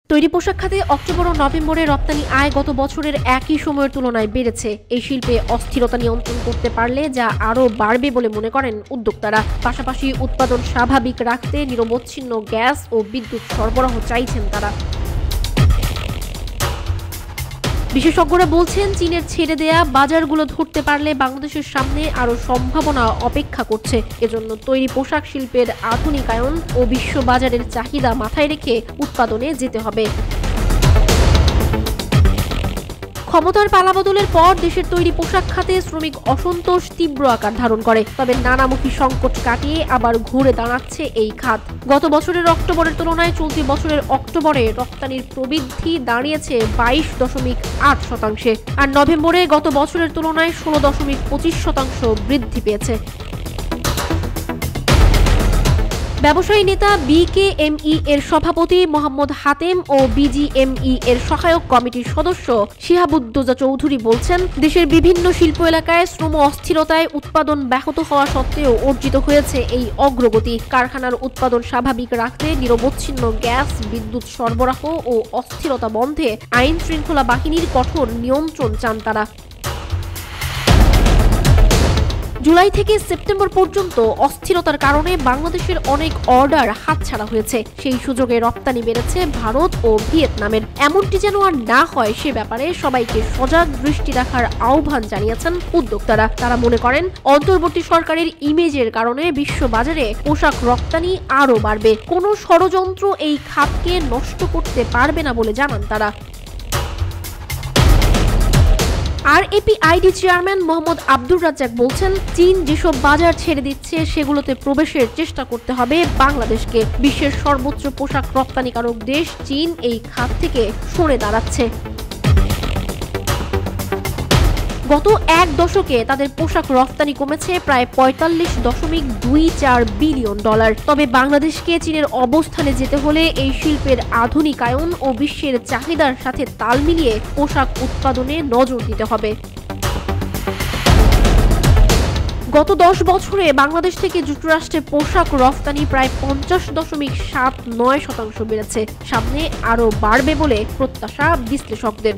তৈরি পোশাক খাতে অক্টোবর ও নভেম্বরে রপ্তানি আয় গত বছরের একই সময়ের তুলনায় বেড়েছে। এই শিল্পে অস্থিরতা নিয়ন্ত্রণ করতে পারলে যা আরও বাড়বে বলে মনে করেন উদ্যোক্তারা। পাশাপাশি উৎপাদন স্বাভাবিক রাখতে নিরবচ্ছিন্ন গ্যাস ও বিদ্যুৎ সরবরাহ চাইছেন তারা। বিশেষজ্ঞরা বলছেন, চীনের ছেড়ে দেয়া বাজারগুলো ধরতে পারলে বাংলাদেশের সামনে আরও সম্ভাবনা অপেক্ষা করছে। এজন্য তৈরি পোশাক শিল্পের আধুনিকায়ন ও বিশ্ব বাজারের চাহিদা মাথায় রেখে উৎপাদনে যেতে হবে। ক্ষমতার পালাবদলের পর দেশের তৈরি পোশাক খাতে শ্রমিক অসন্তোষ তীব্র আকার ধারণ করে। তবে নানামুখী সংকট কাটিয়ে আবার ঘুরে দাঁড়াচ্ছে এই খাত। গত বছরের অক্টোবরের তুলনায় চলতি বছরের অক্টোবরে রপ্তানির প্রবৃদ্ধি দাঁড়িয়েছে 22.8%, আর নভেম্বরে গত বছরের তুলনায় 16.25% বৃদ্ধি পেয়েছে। ব্যবসায়ী নেতা বিকেএমই এর সভাপতি মোহাম্মদ হাতেম ও বিজিএমই এর সহায়ক কমিটির সদস্য শিহাবুদ্দোজা চৌধুরী বলছেন, দেশের বিভিন্ন শিল্প এলাকায় শ্রম অস্থিরতায় উৎপাদন ব্যাহত হওয়া সত্ত্বেও অর্জিত হয়েছে এই অগ্রগতি। কারখানার উৎপাদন স্বাভাবিক রাখতে নিরবচ্ছিন্ন গ্যাস, বিদ্যুৎ সরবরাহ ও অস্থিরতা বন্ধে আইন শৃঙ্খলা বাহিনীর কঠোর নিয়ন্ত্রণ চান তারা। জুলাই থেকে সেপ্টেম্বর পর্যন্ত অস্থিরতার কারণে বাংলাদেশের অনেক অর্ডার হাতছাড়া হয়েছে। সেই সুযোগে রপ্তানি বেড়েছে ভারত ও ভিয়েতনামের। এমনটি যেন আর না হয় সে ব্যাপারে সবাইকে সজাগ দৃষ্টি রাখার আহ্বান জানিয়েছেন উদ্যোক্তারা। তারা মনে করেন, অন্তর্বর্তী সরকারের ইমেজের কারণে বিশ্ব বাজারে পোশাক রপ্তানি আরও বাড়বে। কোনো ষড়যন্ত্র এই খাতকে নষ্ট করতে পারবে না বলে জানান তারা। আরএপিআইডি চেয়ারম্যান মোহাম্মদ আব্দুর রাজ্জাক বলছেন, চীন যেসব বাজার ছেড়ে দিচ্ছে সেগুলোতে প্রবেশের চেষ্টা করতে হবে বাংলাদেশকে। বিশ্বের সর্বোচ্চ পোশাক রপ্তানিকারক দেশ চীন এই খাত থেকে সরে দাঁড়াচ্ছে। গত এক দশকে তাদের পোশাক রপ্তানি কমেছে প্রায় $45.24 বিলিয়ন। তবে বাংলাদেশকে চীনের অবস্থানে যেতে হলে এই শিল্পের আধুনিকায়ন ও বিশ্বের চাহিদার সাথে তাল মিলিয়ে পোশাক উৎপাদনে নজর দিতে হবে। গত 10 বছরে বাংলাদেশ থেকে যুক্তরাষ্ট্রে পোশাক রপ্তানি প্রায় 50.79% বেড়েছে। সামনে আরও বাড়বে বলে প্রত্যাশা বিশ্লেষকদের।